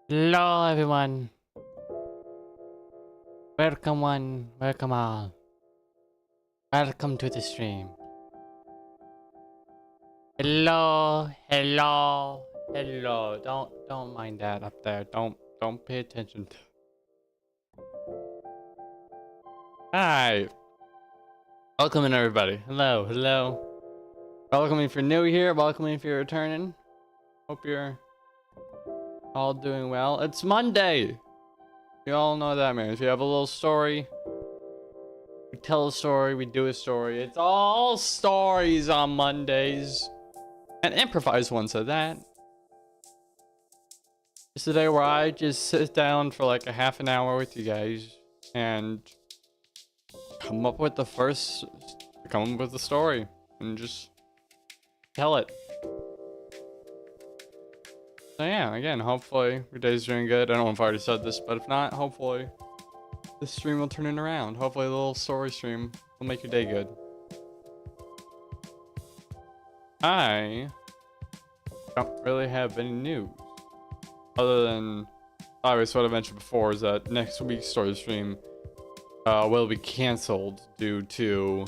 Hello everyone. Welcome one, welcome all. Welcome to the stream. Hello, hello, hello. Don't mind that up there. Don't pay attention to. Hi. Welcome in everybody. Hello, hello. Welcome if you're new here, welcome if you're returning. Hope you're all doing well. It's Monday. You all know that, man. If you have a little story, we tell a story, we do a story. It's all stories on Mondays. And improvised ones at that. It's the day where I just sit down for like a half an hour with you guys and come up with the story and just tell it. So yeah, again, hopefully your day's doing good. I don't know if I already said this, but if not, hopefully this stream will turn it around. Hopefully the little story stream will make your day good. I don't really have any news. Other than, obviously what I mentioned before is that next week's story stream will be canceled due to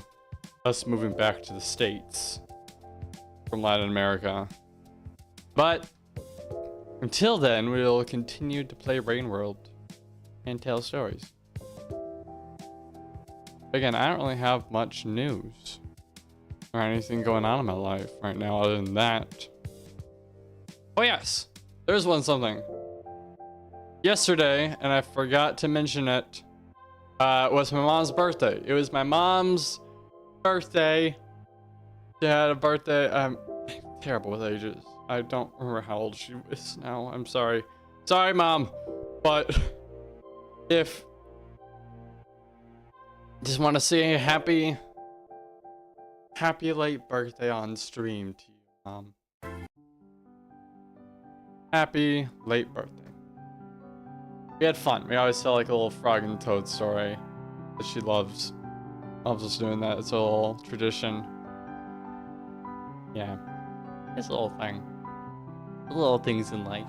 us moving back to the States from Latin America. But until then, we will continue to play Rain World and tell stories. Again, I don't really have much news or anything going on in my life right now other than that. Oh yes, there's something. Yesterday, and I forgot to mention it, was my mom's birthday. It was my mom's birthday. She had a birthday. I'm terrible with ages. I don't remember how old she is now. I'm sorry. Sorry, Mom. But if just want to say a happy late birthday on stream to you, Mom. Happy late birthday. We had fun. We always tell like a little frog and toad story that she loves. Loves us doing that. It's a little tradition. Yeah. It's a little thing. The little things in life.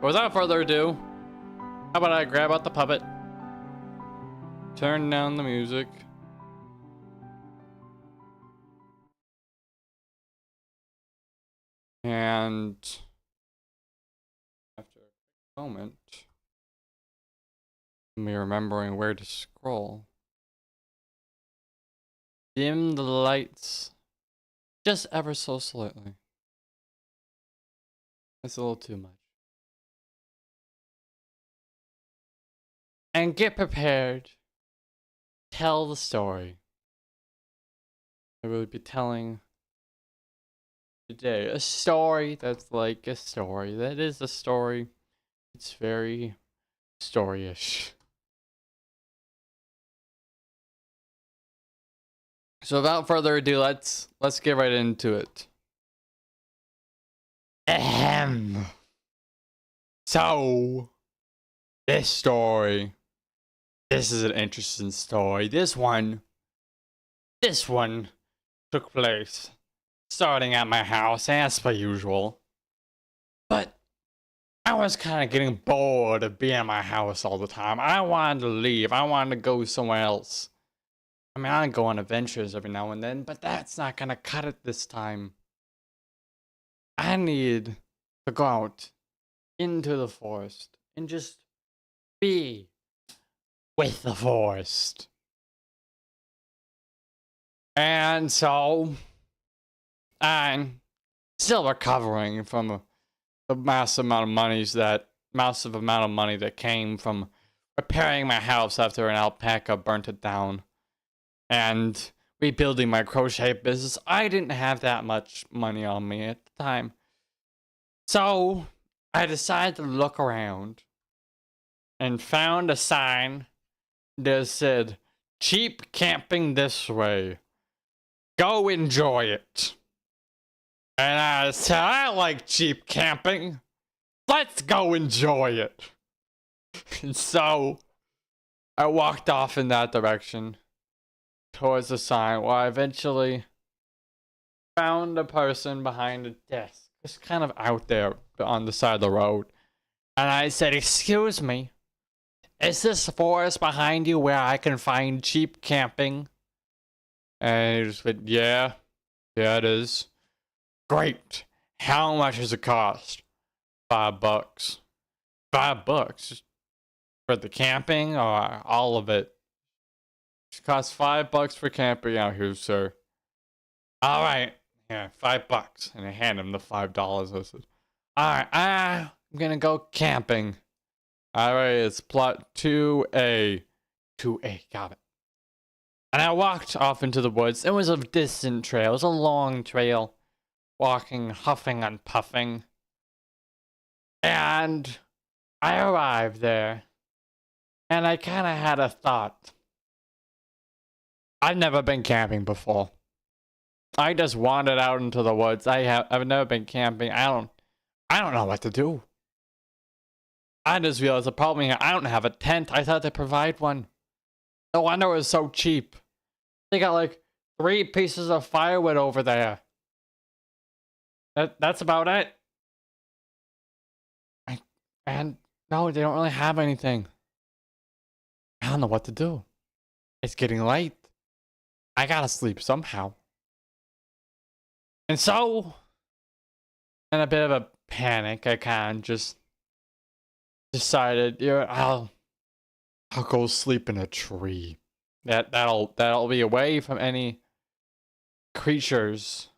But without further ado, how about I grab out the puppet, turn down the music, and after a moment, me remembering where to scroll, dim the lights just ever so slightly. That's a little too much. And get prepared. Tell the story. I will be telling today a story that's like a story. That is a story. It's very storyish. So without further ado, let's get right into it. Ahem. So this story. This is an interesting story. This one took place starting at my house as per usual. But I was kind of getting bored of being at my house all the time. I wanted to leave. I wanted to go somewhere else. I mean, I go on adventures every now and then, but that's not gonna cut it this time. I need to go out into the forest and just be with the forest. And so I'm still recovering from the massive amount of money that came from repairing my house after an alpaca burnt it down and rebuilding my crochet business. I didn't have that much money on me at the time. So I decided to look around and found a sign that said, "Cheap camping this way. Go enjoy it." And I said, I like cheap camping. Let's go enjoy it. And so I walked off in that direction towards the sign, where I eventually found a person behind a desk, just kind of out there on the side of the road. And I said, "Excuse me, is this forest behind you where I can find cheap camping?" And he just went, yeah, it is." "Great. How much does it cost?" $5. $5 for the camping or all of it? "It costs $5 for camping out here, sir." "All right, yeah, $5." And I hand him the $5. I said, "All right, I'm gonna go camping." All right, it's plot 2A. 2A, got it. And I walked off into the woods. It was a distant trail. It was a long trail. Walking, huffing and puffing. And I arrived there. And I kind of had a thought. I've never been camping before. I just wandered out into the woods. I've never been camping. I don't know what to do. I just realized the problem here. I don't have a tent. I thought they'd provide one. No wonder it was so cheap. They got like 3 pieces of firewood over there. That's about it. And no, they don't really have anything. I don't know what to do. It's getting late. I gotta sleep somehow. And so, in a bit of a panic, I kind of just decided, I'll go sleep in a tree. That'll be away from any creatures.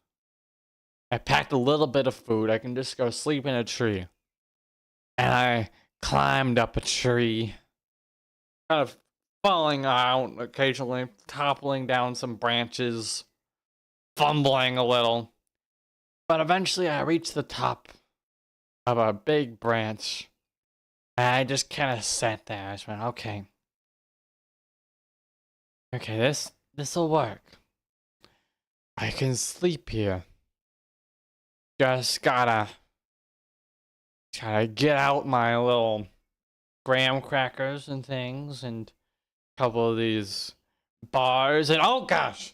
I packed a little bit of food. I can just go sleep in a tree. And I climbed up a tree, kind of falling out occasionally, toppling down some branches, fumbling a little. But eventually I reached the top of a big branch. And I just kind of sat there. I just went, okay, this'll work. I can sleep here. Just gotta get out my little graham crackers and things and a couple of these bars and oh gosh!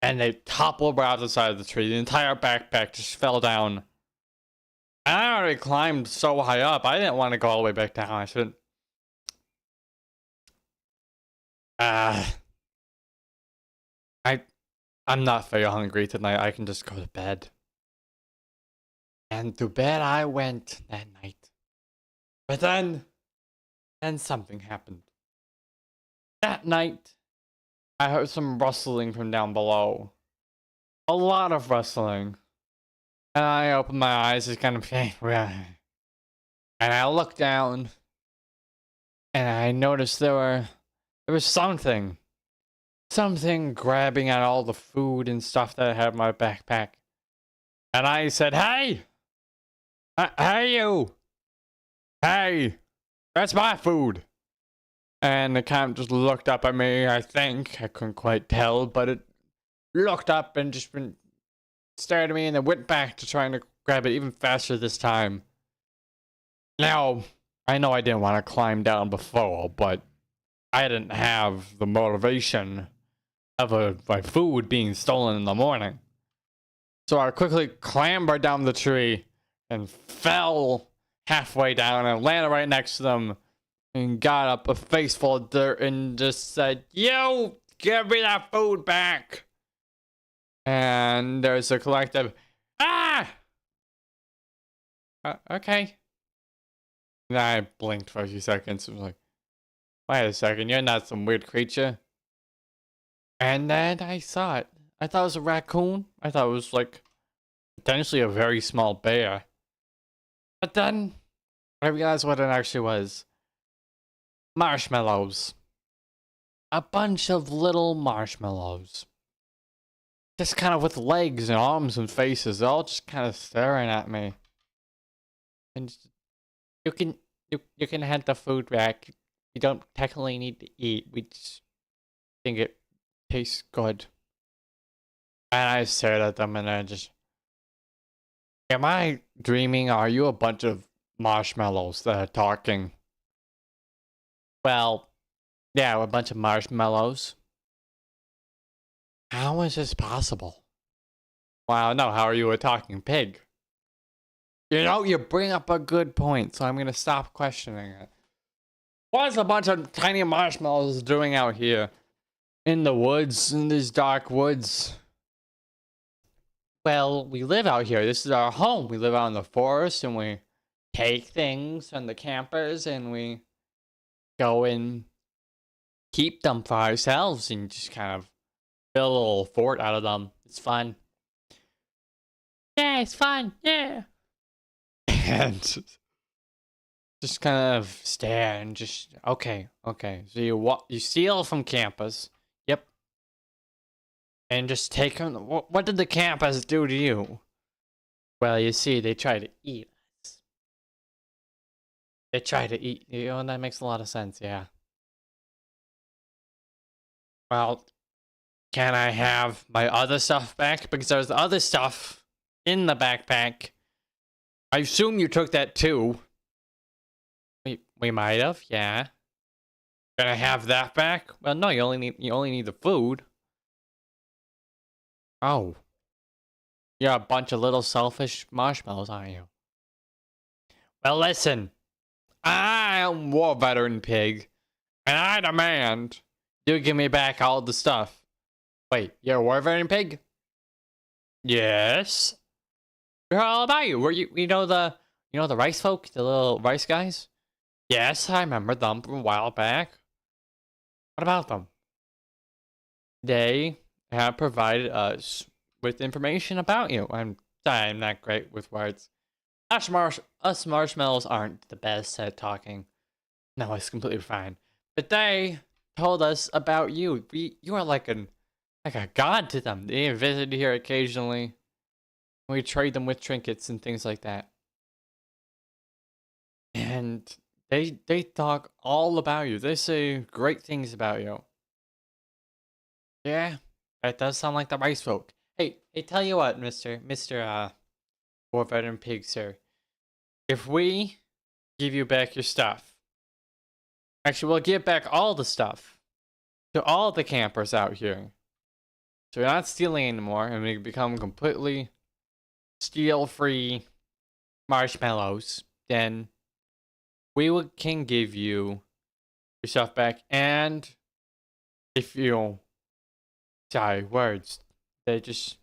And they toppled right off the side of the tree. The entire backpack just fell down. And I already climbed so high up, I didn't want to go all the way back down. I shouldn't. I'm not very hungry tonight. I can just go to bed. And to bed I went that night. But then something happened. That night, I heard some rustling from down below. A lot of rustling. And I opened my eyes, just kind of, and I looked down, and I noticed there was something grabbing at all the food and stuff that I had in my backpack. And I said, hey, you, hey, that's my food. And the cat just looked up at me, I think. I couldn't quite tell, but it looked up and just stared at me and then went back to trying to grab it even faster this time. Now, I know I didn't want to climb down before, but I didn't have the motivation of my food being stolen in the morning. So I quickly clambered down the tree and fell halfway down and landed right next to them and got up a face full of dirt and just said, "You, give me that food back!" And there's a collective, "Ah! Okay." And I blinked for a few seconds and was like, wait a second, you're not some weird creature. And then I saw it. I thought it was a raccoon. I thought it was like potentially a very small bear. But then I realized what it actually was. Marshmallows. A bunch of little marshmallows. Just kind of with legs and arms and faces, all just kind of staring at me. And you can have the food back. You don't technically need to eat. We just think it tastes good. And I stared at them and I just, am I dreaming? Are you a bunch of marshmallows that are talking? Well, yeah, we're a bunch of marshmallows. How is this possible? Well, no, how are you a talking pig? You know, you bring up a good point, so I'm gonna stop questioning it. What's a bunch of tiny marshmallows doing out here? In the woods, in these dark woods? Well, we live out here. This is our home. We live out in the forest, and we take things from the campers, and we go and keep them for ourselves, and just kind of build a little fort out of them. It's fun. Yeah, it's fun. Yeah. And just kind of stare and just, okay. So you steal from campers. Yep. And just take them. What did the campers do to you? Well, you see, they try to eat us. They try to eat you, and that makes a lot of sense, yeah. Well, can I have my other stuff back? Because there's other stuff in the backpack. I assume you took that too. Wait, We might have, yeah. Gonna have that back? Well, no, you only need the food. Oh. You're a bunch of little selfish marshmallows, aren't you? Well, listen. I am War Veteran Pig, and I demand you give me back all the stuff. Wait, you're a War Veteran Pig? Yes. How about you? Were you know the rice folk, the little rice guys? Yes, I remember them from a while back. What about them? They have provided us with information about you. I'm not great with words. Us marshmallows aren't the best at talking. No, it's completely fine. But they told us about you. You are like a god to them. They visit here occasionally. We trade them with trinkets and things like that. And they talk all about you. They say great things about you. Yeah, that does sound like the rice folk. Hey, tell you what, Mr. War Veteran Pig, sir. If we give you back your stuff, actually, we'll give back all the stuff to all the campers out here. So we're not stealing anymore, and we become completely steal-free marshmallows. Then can give you your stuff back, and if you, sorry, words, they just.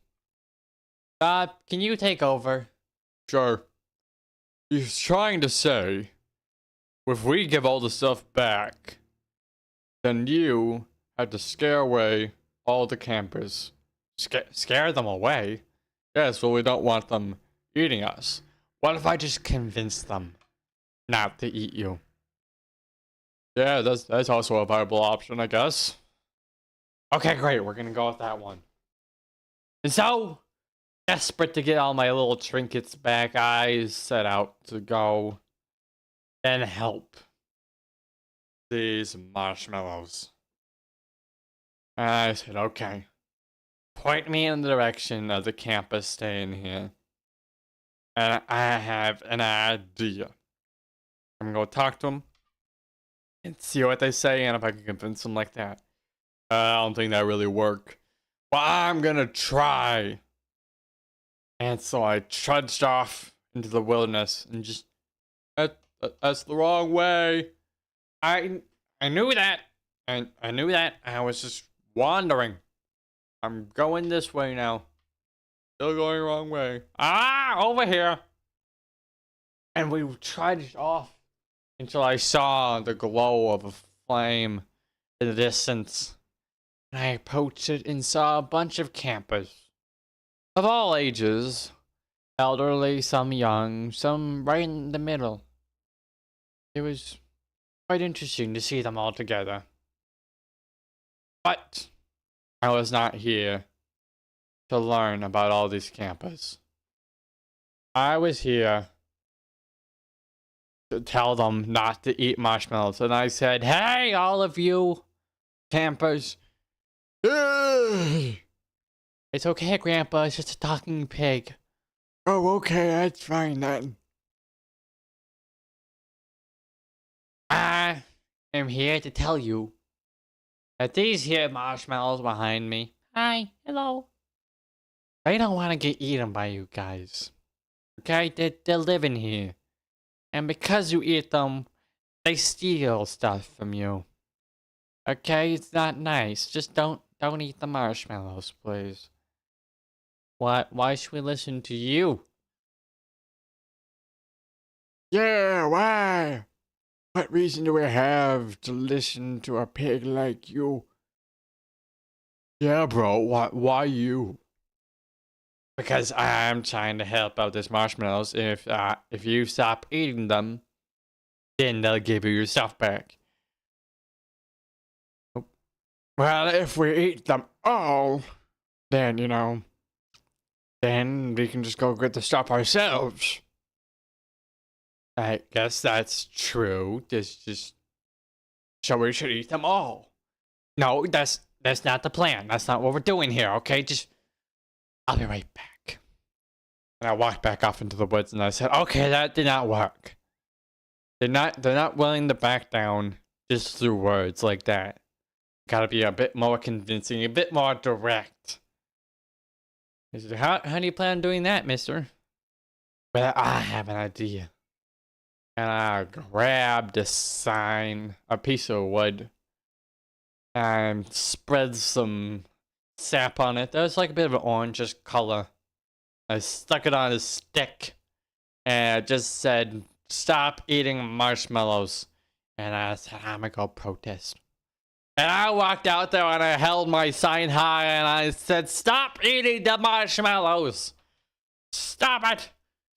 Can you take over? Sure. He's trying to say, if we give all the stuff back, then you have to scare away all the campers. Scare them away? Yes, well, we don't want them eating us. What if I just convince them not to eat you? Yeah, that's also a viable option, I guess. Okay, great. We're gonna go with that one. And so, desperate to get all my little trinkets back, I set out to go and help these marshmallows. And I said, okay, point me in the direction of the campus staying here. And I have an idea. I'm gonna talk to them and see what they say and if I can convince them like that. I don't think that really worked. But I'm gonna try. And so I trudged off into the wilderness and just that's the wrong way. I knew that. And I knew that. I was just wandering. I'm going this way now. Still going the wrong way. Over here. And we trudged off until I saw the glow of a flame in the distance. And I approached it and saw a bunch of campers. Of all ages. Elderly, some young, some right in the middle. It was quite interesting to see them all together. But I was not here to learn about all these campers. I was here to tell them not to eat marshmallows. And I said, hey, all of you campers. It's okay, Grandpa. It's just a talking pig. Oh, okay. That's fine then. I am here to tell you that these here marshmallows behind me. Hi. Hello. They don't want to get eaten by you guys. Okay? They're living here. And because you eat them, they steal stuff from you. Okay? It's not nice. Just don't eat the marshmallows, please. Why should we listen to you? Yeah, why? What reason do we have to listen to a pig like you? Yeah, bro, why you? Because I'm trying to help out these marshmallows. If you stop eating them, then they'll give you your stuff back. Well, if we eat them all, then, then we can just go get the stuff ourselves. I guess that's true. So we should eat them all. No, that's not the plan. That's not what we're doing here, okay? I'll be right back. And I walked back off into the woods and I said, okay, that did not work. They're not willing to back down just through words like that. Gotta be a bit more convincing, a bit more direct. He said, how do you plan on doing that, mister? Well, I have an idea. And I grabbed a sign, a piece of wood, and spread some sap on it. There was like a bit of an orangish color. I stuck it on a stick, and it just said, "Stop eating marshmallows." And I said, I'm gonna go protest. And I walked out there and I held my sign high and I said, "Stop eating the marshmallows! Stop it!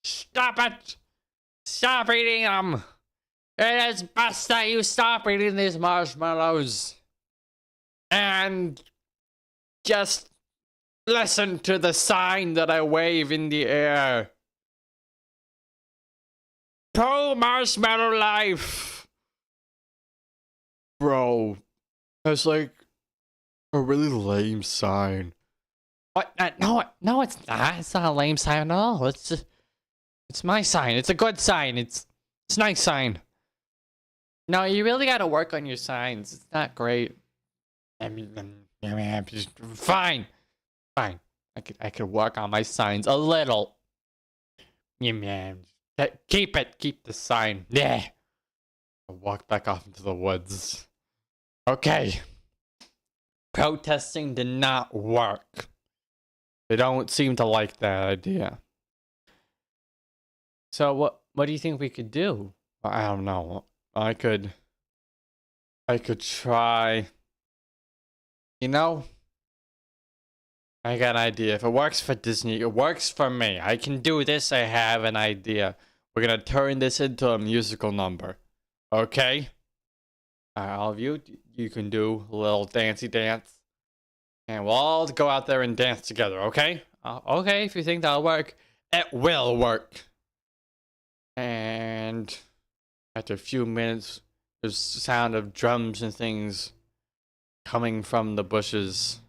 Stop it! Stop eating them! It is best that you stop eating these marshmallows. And just listen to the sign that I wave in the air. Pro marshmallow life!" Bro, that's like a really lame sign. What? No, it's not. It's not a lame sign at all. It's my sign. It's a good sign. It's a nice sign. No, you really gotta work on your signs. It's not great. Fine. Fine. I could work on my signs a little. Yeah, man. Keep it. Keep the sign. Yeah. I walked back off into the woods. Okay. Protesting did not work. They don't seem to like that idea. So what do you think we could do? I don't know. I could try. You know, I got an idea. If it works for Disney, it works for me. I can do this. I have an idea. We're gonna turn this into a musical number. Okay? All of you can do a little dancey dance. And we'll all go out there and dance together, okay? Okay, if you think that'll work, it will work. And after a few minutes, there's the sound of drums and things coming from the bushes.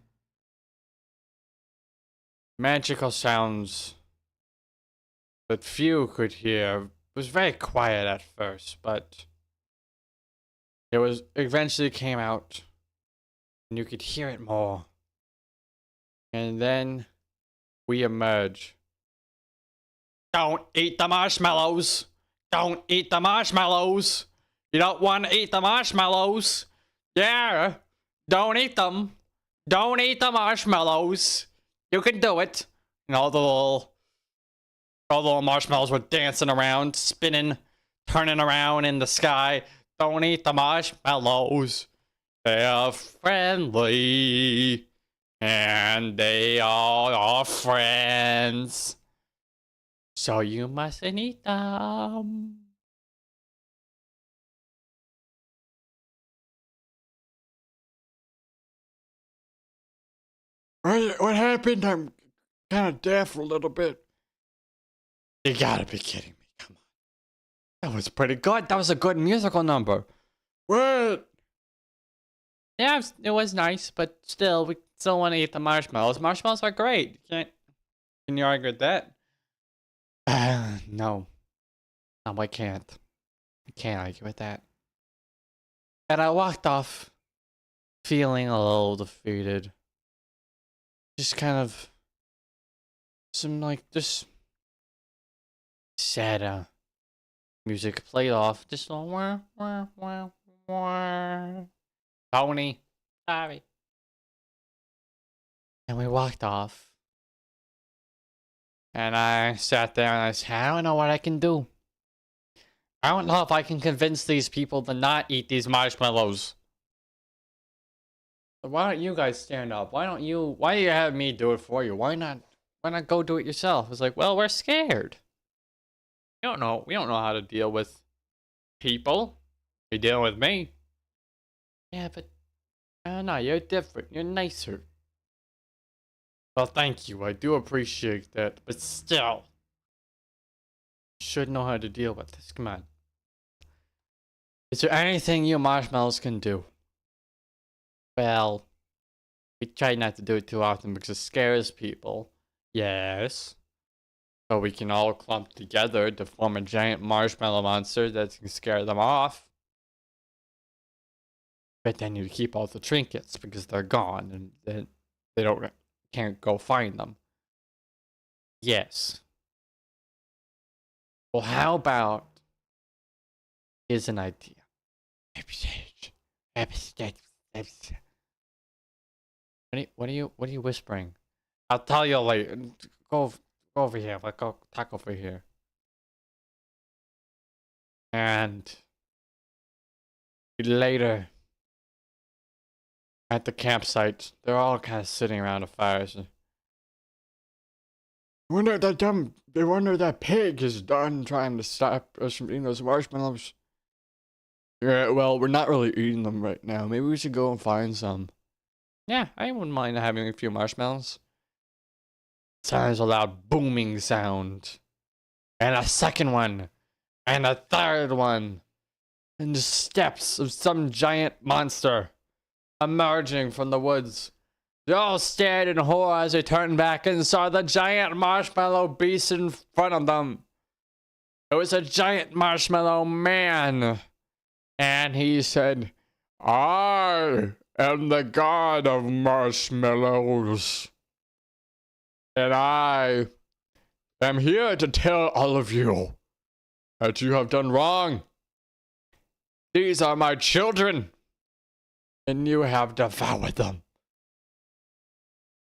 Magical sounds that few could hear. It was very quiet at first, but it eventually came out and you could hear it more. And then we emerge. Don't eat the marshmallows. Don't eat the marshmallows. You don't want to eat the marshmallows. Yeah. Don't eat them. Don't eat the marshmallows. You can do it. And all the little marshmallows were dancing around, spinning, turning around in the sky. Don't eat the marshmallows. They're friendly. And they all are friends. So you mustn't eat them. What happened? I'm kind of deaf a little bit. You gotta be kidding me. Come on. That was pretty good. That was a good musical number. What? Yeah, it was nice, but still, we still want to eat the marshmallows. Marshmallows are great. Can you argue with that? No. No, I can't. I can't argue with that. And I walked off feeling a little defeated. Just kind of just sad music played off. Just a wah wah wah wah. Tony, sorry. And we walked off. And I sat there and I said, I don't know what I can do. I don't know if I can convince these people to not eat these marshmallows. So why don't you guys stand up? Why do you have me do it for you? Why not go do it yourself? It's like, well, we're scared. We don't know how to deal with people. You're dealing with me. Yeah, but I don't know, you're different. You're nicer. Well, thank you. I do appreciate that. But still, you should know how to deal with this. Come on. Is there anything you marshmallows can do? Well, we try not to do it too often because it scares people. Yes. So we can all clump together to form a giant marshmallow monster that can scare them off. But then you keep all the trinkets because they're gone and then they can't go find them. Yes. Well, how about here's an idea. What are you whispering? I'll tell you later. Go over here. Like go talk over here. And later at the campsite, they're all kind of sitting around a fire. So, they wonder that pig is done trying to stop us from eating those marshmallows. Yeah, well, we're not really eating them right now. Maybe we should go and find some. Yeah, I wouldn't mind having a few marshmallows. Sounds a loud booming sound. And a second one. And a third one. And the steps of some giant monster emerging from the woods. They all stared in horror as they turned back and saw the giant marshmallow beast in front of them. It was a giant marshmallow man. And he said, I am the god of marshmallows. And I am here to tell all of you that you have done wrong. These are my children. And you have devoured them.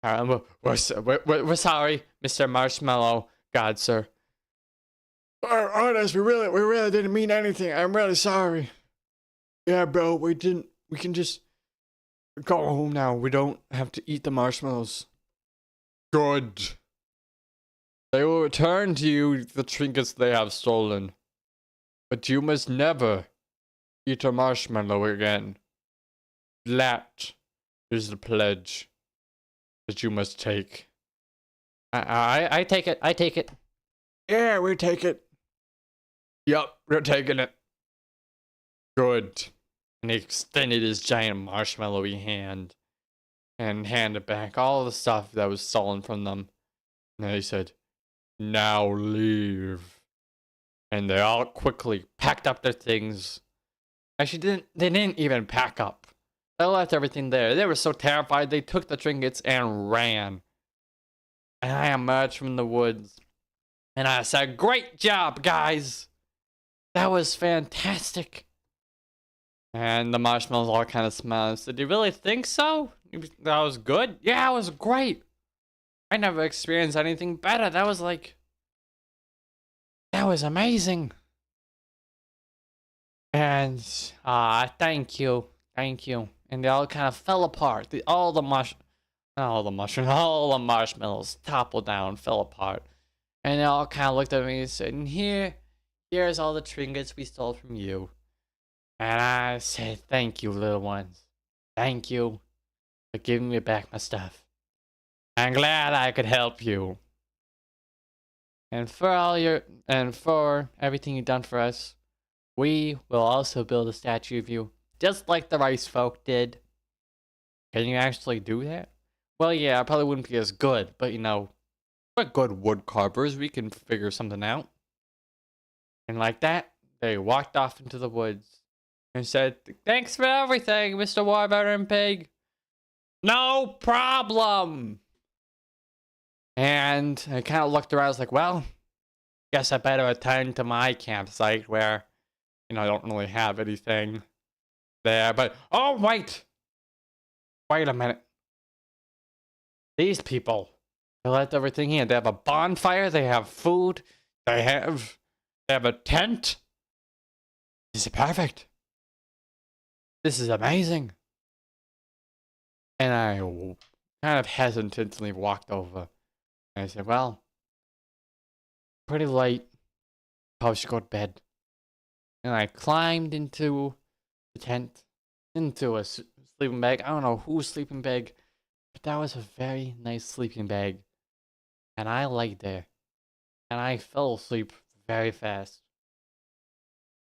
We're sorry, Mr. Marshmallow God, sir. Honest, we really didn't mean anything. I'm really sorry. Yeah, bro, we can just go home now. We don't have to eat the marshmallows. Good. They will return to you the trinkets they have stolen. But you must never eat a marshmallow again. That is the pledge that you must take. I take it. I take it. Yeah, we take it. Yup, we're taking it. Good. And he extended his giant marshmallowy hand and handed back all the stuff that was stolen from them. And then he said, now leave. And they all quickly packed up their things. Actually, they didn't even pack up. They left everything there. They were so terrified, they took the trinkets and ran. And I emerged from the woods. And I said, great job, guys. That was fantastic. And the marshmallows all kind of smiled and said, do you really think so? That was good? Yeah, it was great. I never experienced anything better. That was amazing. And, thank you. Thank you. And they all kind of fell apart. All the marshmallows toppled down, fell apart. And they all kind of looked at me and said, and here's all the trinkets we stole from you. And I said, thank you, little ones. Thank you for giving me back my stuff. I'm glad I could help you. And for everything you've done for us, we will also build a statue of you, just like the rice folk did. Can you actually do that? Well, yeah, I probably wouldn't be as good, but we're good wood carvers. We can figure something out. And like that, they walked off into the woods and said, thanks for everything, Mr. Warburton Pig. No problem. And I kind of looked around. I was like, well, guess I better attend to my campsite where, I don't really have anything there. But, oh, wait a minute. These people, they left everything here. They have a bonfire. They have food. They have a tent. This is perfect. This is amazing. And I kind of hesitantly walked over. And I said, well, pretty late. Probably should go to bed. And I climbed into the tent, into a sleeping bag. I don't know whose sleeping bag, but that was a very nice sleeping bag. And I laid there. And I fell asleep very fast.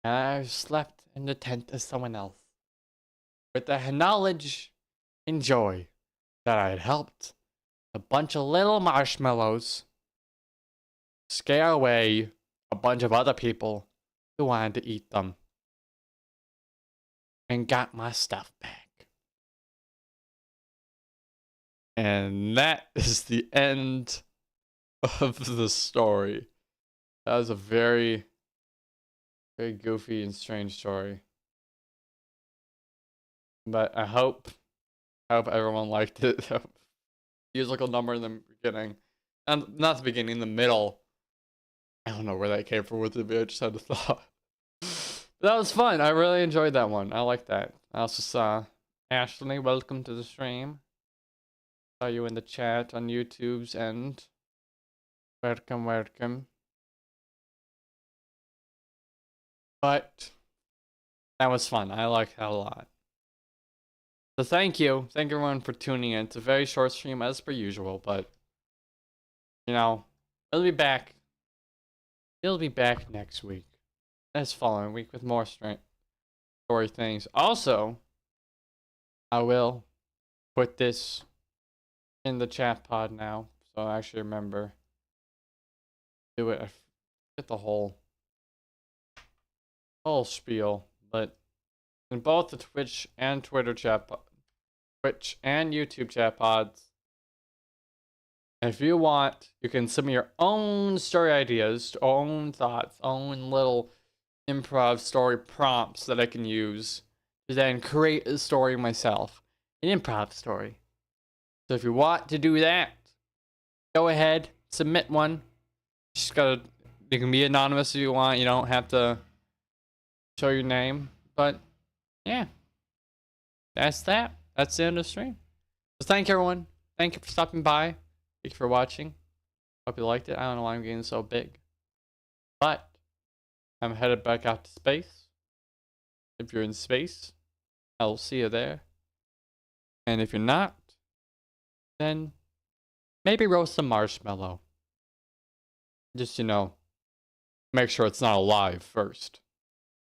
And I slept in the tent as someone else. With the knowledge and joy that I had helped a bunch of little marshmallows scare away a bunch of other people who wanted to eat them. And got my stuff back. And that is the end of the story. That was a very, very goofy and strange story. But I hope everyone liked it. Musical number in the beginning. And not the beginning, the middle. I don't know where that came from with it, but I just had a thought. But that was fun. I really enjoyed that one. I like that. I also saw Ashley, welcome to the stream. Saw you in the chat on YouTube's end. Welcome, welcome. But that was fun. I liked that a lot. So thank you. Thank everyone for tuning in. It's a very short stream as per usual, but you know, it'll be back. It'll be back next week. This following week with more story things. Also, I will put this in the chat pod now, so I actually remember do it. I forget the whole spiel, but in both the Twitch and Twitter chat, Twitch and YouTube chat pods, if you want, you can submit your own story ideas, own thoughts, own little improv story prompts that I can use to then create a story myself, an improv story. So if you want to do that, go ahead, submit one. You can be anonymous if you want. You don't have to show your name, but yeah, that's that. That's the end of the stream. So thank you, everyone. Thank you for stopping by. Thank you for watching. Hope you liked it. I don't know why I'm getting so big, but I'm headed back out to space. If you're in space, I'll see you there. And if you're not, then maybe roast some marshmallow. Just, make sure it's not alive first.